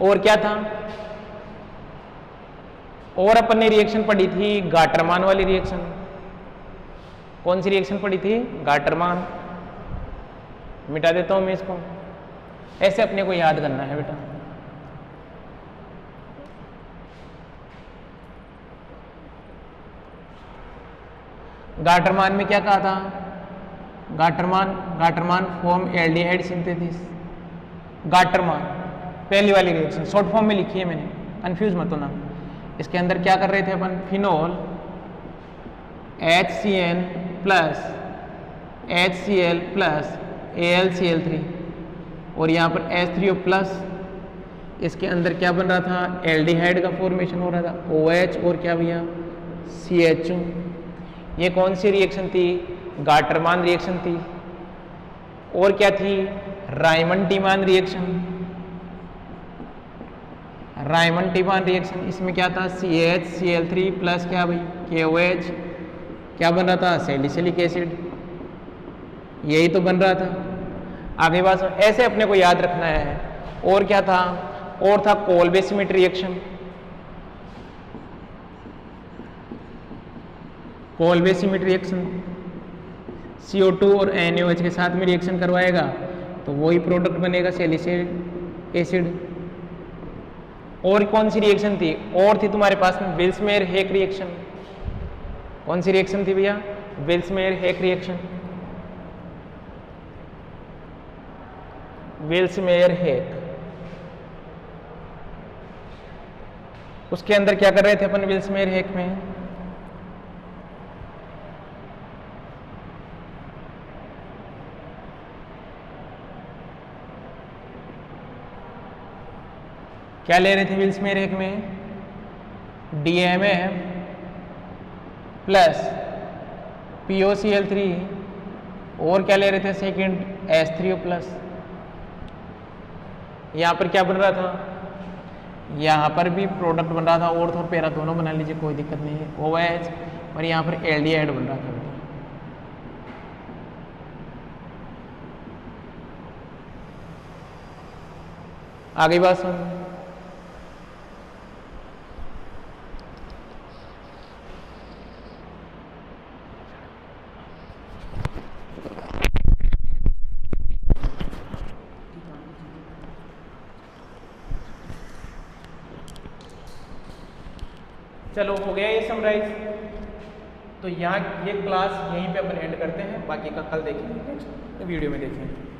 और क्या था, और अपन ने रिएक्शन पढ़ी थी गाटरमान वाली रिएक्शन। कौन सी रिएक्शन पढ़ी थी, गाटरमान। मिटा देता हूं मैं इसको, ऐसे अपने को याद करना है बेटा। गाटरमान में क्या कहा था, Gattermann form aldehyde synthesis. Gattermann पहली वाली रिएक्शन शॉर्ट फॉर्म में लिखी है मैंने, कंफ्यूज मत होना। इसके अंदर क्या कर रहे थे अपन, phenol HCN plus HCl plus AlCl3, और यहाँ पर H3O प्लस। इसके अंदर क्या बन रहा था, एल्डिहाइड का फॉर्मेशन हो रहा था, OH और क्या भैया, CHO। ये कौन सी रिएक्शन थी, गाटरमान रिएक्शन थी। और क्या थी, रायमंड-टीमान रिएक्शन। रायमंड-टीमान रिएक्शन, इसमें क्या था, CHCl3 प्लस क्या भाई, KOH। क्या बन रहा था, सैलिसिलिक एसिड, यही तो बन रहा था। आगे बात, ऐसे अपने को याद रखना है। और क्या था, और था Kolbe Schmitt reaction. Always Schmitt reaction, CO2 और NaOH के साथ में रिएक्शन करवाएगा तो वही प्रोडक्ट बनेगा सैलिसिलिक एसिड। और कौन सी रिएक्शन थी, और थी तुम्हारे पास में विल्समेयर हेक रिएक्शन। कौन सी रिएक्शन थी भैया, विल्समेयर हेक रिएक्शन। विल्समेयर हेक, उसके अंदर क्या कर रहे थे अपन विल्समेयर हेक में, क्या ले रहे थे विल्समेयर हेक में, DMF प्लस POCl3 और क्या ले रहे थे सेकंड H3O प्लस। यहाँ पर क्या बन रहा था, यहाँ पर भी प्रोडक्ट बन रहा था, ऑर्थ और पैरा दोनों बना लीजिए, कोई दिक्कत नहीं है, OH, और यहाँ पर एल्डिहाइड बन रहा था। आगे बात सुन, चलो हो गया ये समराइज। तो यहाँ ये क्लास यहीं पे अपन एंड करते हैं, बाकी का कल देखेंगे नेक्स्ट वीडियो में देखेंगे।